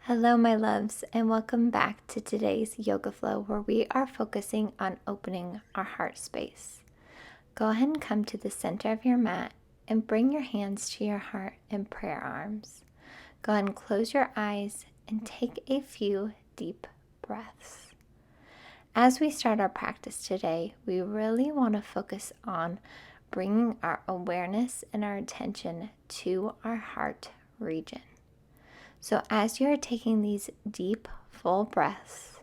Hello, my loves, and welcome back to today's yoga flow where we are focusing on opening our heart space. Go ahead and come to the center of your mat and bring your hands to your heart in prayer arms. Go ahead and close your eyes and take a few deep breaths. As we start our practice today, we really want to focus on bringing our awareness and our attention to our heart region. So as you're taking these deep, full breaths,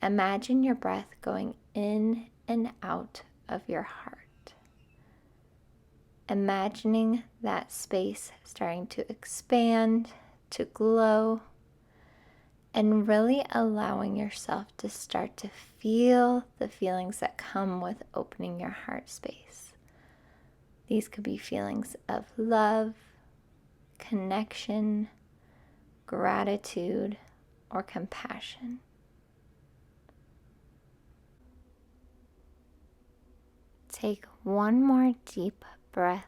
imagine your breath going in and out of your heart. Imagining that space starting to expand, to glow, and really allowing yourself to start to feel the feelings that come with opening your heart space. These could be feelings of love, connection, gratitude, or compassion. Take one more deep breath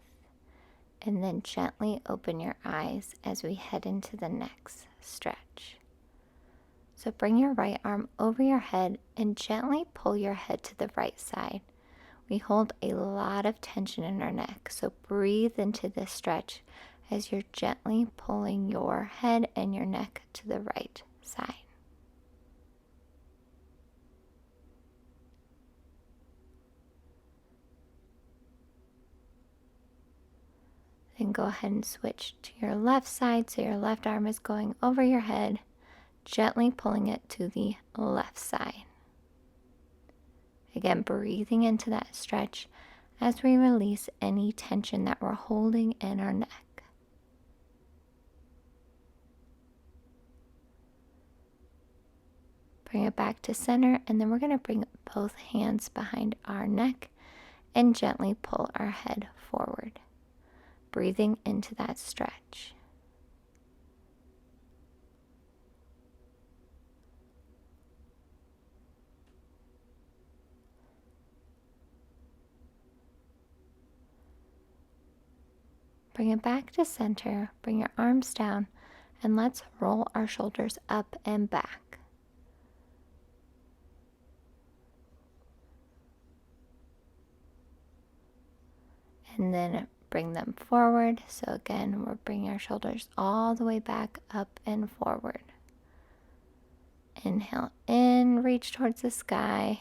and then gently open your eyes as we head into the next stretch. So bring your right arm over your head and gently pull your head to the right side. We hold a lot of tension in our neck, so breathe into this stretch as you're gently pulling your head and your neck to the right side. Then go ahead and switch to your left side, so your left arm is going over your head, gently pulling it to the left side. Again, breathing into that stretch as we release any tension that we're holding in our neck. Bring it back to center, and then we're going to bring both hands behind our neck and gently pull our head forward, breathing into that stretch. Bring it back to center, bring your arms down, and let's roll our shoulders up and back. And then bring them forward. So again, we're bringing our shoulders all the way back up and forward. Inhale in, reach towards the sky.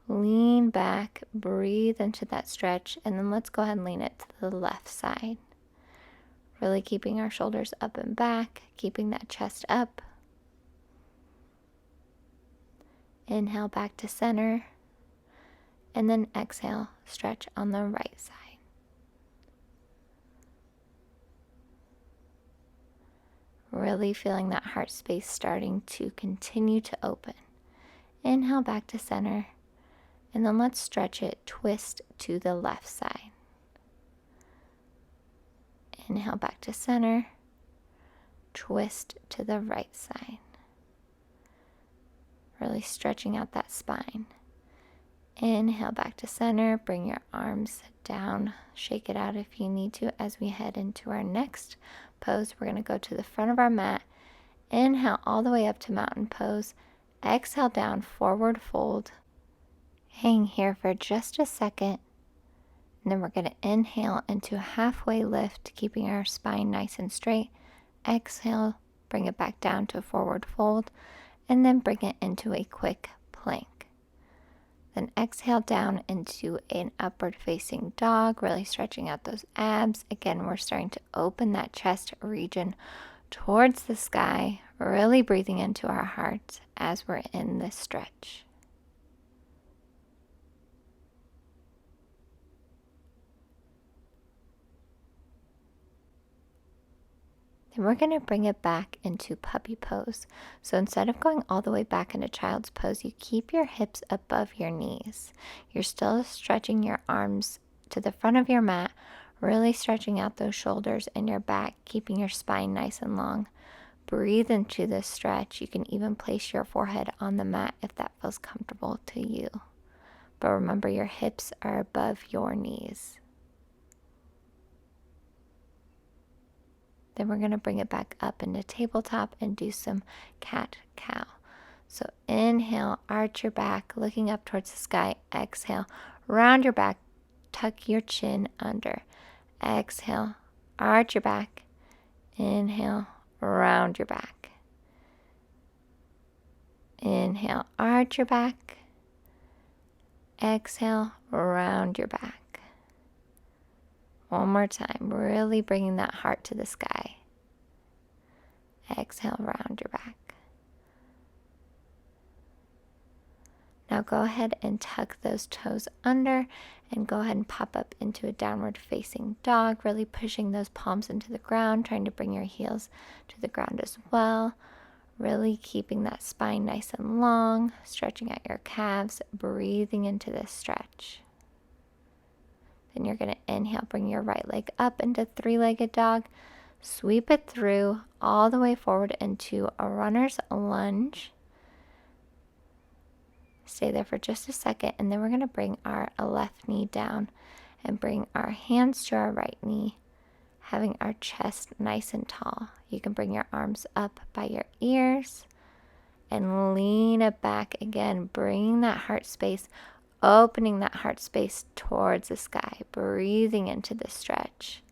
Lean back, breathe into that stretch, and then let's go ahead and lean it to the left side. Really keeping our shoulders up and back, keeping that chest up. Inhale back to center, and then exhale, stretch on the right side. Really feeling that heart space starting to continue to open. Inhale back to center, and then let's stretch it, twist to the left side. Inhale back to center, twist to the right side. Really stretching out that spine. Inhale back to center, bring your arms down, shake it out if you need to as we head into our next pose. We're going to go to the front of our mat. Inhale all the way up to mountain pose. Exhale down, forward fold. Hang here for just a second. And then we're going to inhale into a halfway lift, keeping our spine nice and straight. Exhale, bring it back down to a forward fold, and then bring it into a quick plank. Then exhale down into an upward facing dog, really stretching out those abs. Again, we're starting to open that chest region towards the sky, really breathing into our hearts as we're in this stretch. Then we're going to bring it back into puppy pose. So instead of going all the way back into child's pose, you keep your hips above your knees. You're still stretching your arms to the front of your mat, really stretching out those shoulders and your back, keeping your spine nice and long. Breathe into this stretch. You can even place your forehead on the mat if that feels comfortable to you. But remember, your hips are above your knees. Then we're going to bring it back up into tabletop and do some cat-cow. So inhale, arch your back, looking up towards the sky. Exhale, round your back, tuck your chin under. Exhale, arch your back. Inhale, round your back. Inhale, arch your back. Exhale, round your back. One more time, really bringing that heart to the sky. Exhale, round your back. Now go ahead and tuck those toes under and go ahead and pop up into a downward facing dog, really pushing those palms into the ground, trying to bring your heels to the ground as well. Really keeping that spine nice and long, stretching out your calves, breathing into this stretch. Then you're going to inhale, bring your right leg up into three-legged dog, sweep it through all the way forward into a runner's lunge. Stay there for just a second, and then we're going to bring our left knee down and bring our hands to our right knee, having our chest nice and tall. You can bring your arms up by your ears and lean it back again, bringing that heart space, opening that heart space towards the sky, breathing into the stretch,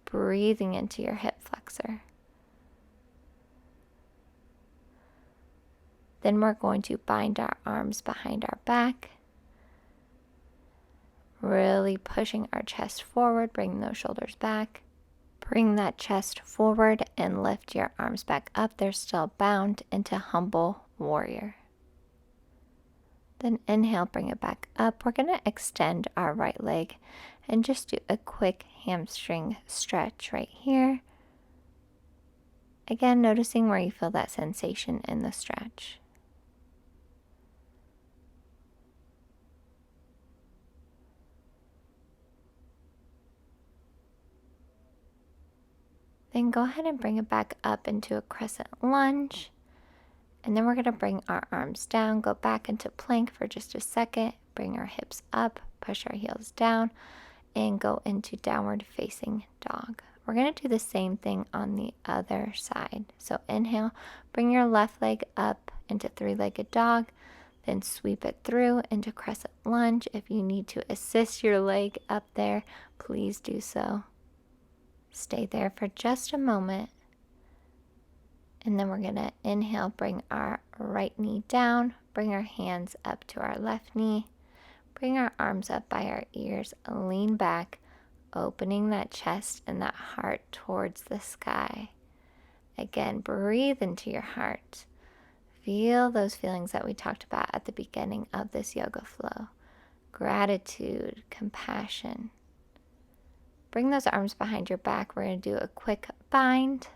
breathing into your hip flexor. Then we're going to bind our arms behind our back, really pushing our chest forward, bring those shoulders back. Bring that chest forward and lift your arms back up. They're still bound into humble warrior. Then inhale, bring it back up. We're going to extend our right leg and just do a quick hamstring stretch right here. Again, noticing where you feel that sensation in the stretch. Then go ahead and bring it back up into a crescent lunge. And then we're going to bring our arms down, go back into plank for just a second, bring our hips up, push our heels down, and go into downward facing dog. We're going to do the same thing on the other side. So inhale, bring your left leg up into three-legged dog, then sweep it through into crescent lunge. If you need to assist your leg up there, please do so. Stay there for just a moment. And then we're going to inhale, bring our right knee down, bring our hands up to our left knee, bring our arms up by our ears, lean back, opening that chest and that heart towards the sky. Again, breathe into your heart. Feel those feelings that we talked about at the beginning of this yoga flow. Gratitude, compassion. Bring those arms behind your back. We're going to do a quick bind.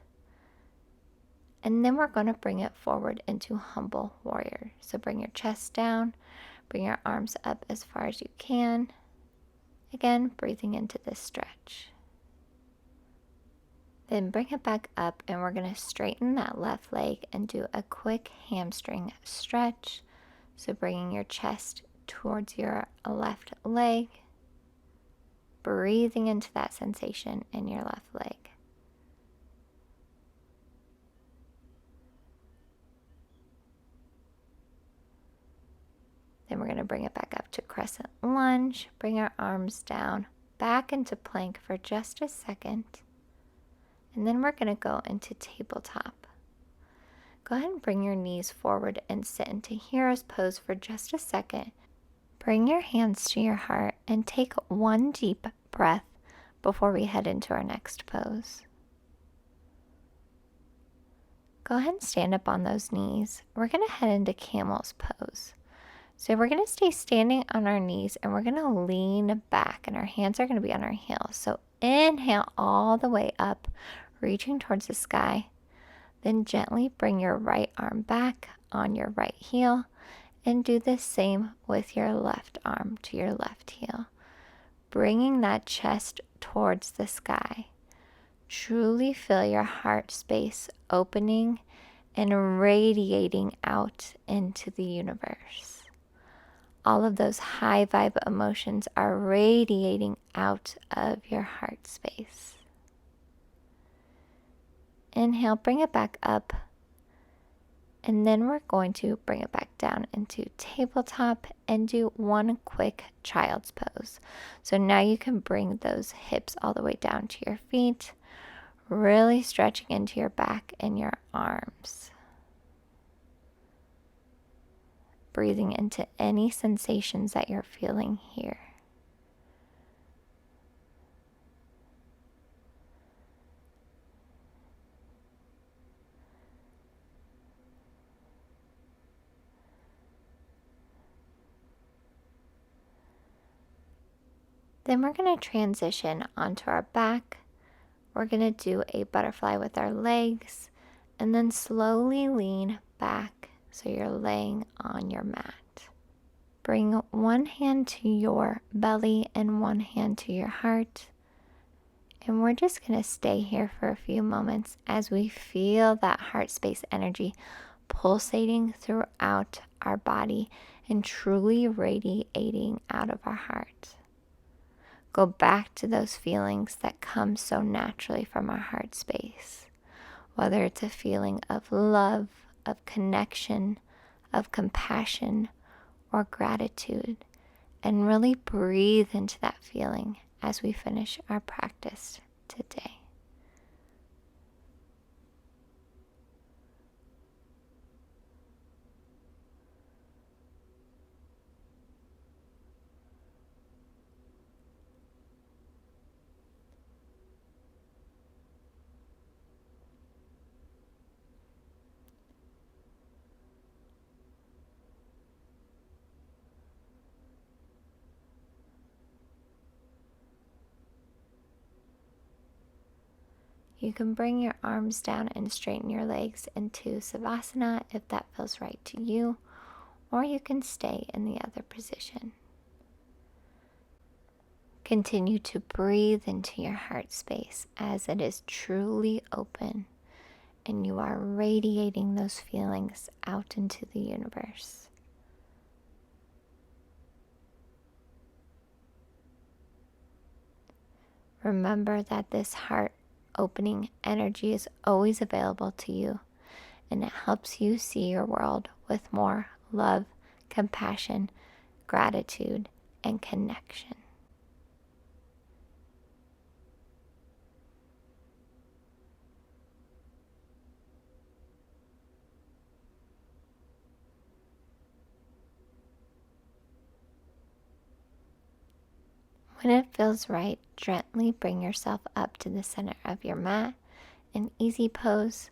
And then we're going to bring it forward into humble warrior. So bring your chest down. Bring your arms up as far as you can. Again, breathing into this stretch. Then bring it back up and we're going to straighten that left leg and do a quick hamstring stretch. So bringing your chest towards your left leg. Breathing into that sensation in your left leg. Then we're going to bring it back up to crescent lunge. Bring our arms down, back into plank for just a second. And then we're going to go into tabletop. Go ahead and bring your knees forward and sit into hero's pose for just a second. Bring your hands to your heart and take one deep breath before we head into our next pose. Go ahead and stand up on those knees. We're going to head into camel's pose. So we're going to stay standing on our knees and we're going to lean back and our hands are going to be on our heels. So inhale all the way up, reaching towards the sky. Then gently bring your right arm back on your right heel and do the same with your left arm to your left heel. Bringing that chest towards the sky. Truly feel your heart space opening and radiating out into the universe. All of those high vibe emotions are radiating out of your heart space. Inhale, bring it back up. And then we're going to bring it back down into tabletop and do one quick child's pose. So now you can bring those hips all the way down to your feet, really stretching into your back and your arms. Breathing into any sensations that you're feeling here. Then we're going to transition onto our back. We're going to do a butterfly with our legs and then slowly lean back so you're laying on your mat. Bring one hand to your belly and one hand to your heart. And we're just going to stay here for a few moments as we feel that heart space energy pulsating throughout our body and truly radiating out of our heart. Go back to those feelings that come so naturally from our heart space, whether it's a feeling of love, of connection, of compassion, or gratitude, and really breathe into that feeling as we finish our practice today. You can bring your arms down and straighten your legs into Savasana if that feels right to you, or you can stay in the other position. Continue to breathe into your heart space as it is truly open and you are radiating those feelings out into the universe. Remember that this heart opening energy is always available to you, and it helps you see your world with more love, compassion, gratitude, and connection. When it feels right, gently bring yourself up to the center of your mat in easy pose.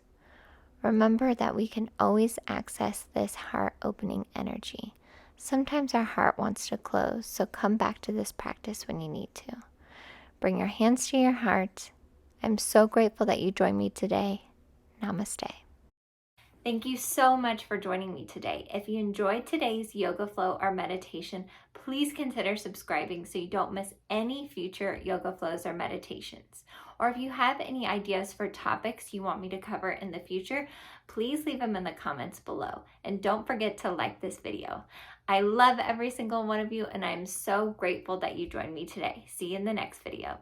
Remember that we can always access this heart opening energy. Sometimes our heart wants to close, so come back to this practice when you need to. Bring your hands to your heart. I'm so grateful that you joined me today. Namaste. Thank you so much for joining me today. If you enjoyed today's yoga flow or meditation, please consider subscribing so you don't miss any future yoga flows or meditations. Or if you have any ideas for topics you want me to cover in the future, please leave them in the comments below. And don't forget to like this video. I love every single one of you, and I'm so grateful that you joined me today. See you in the next video.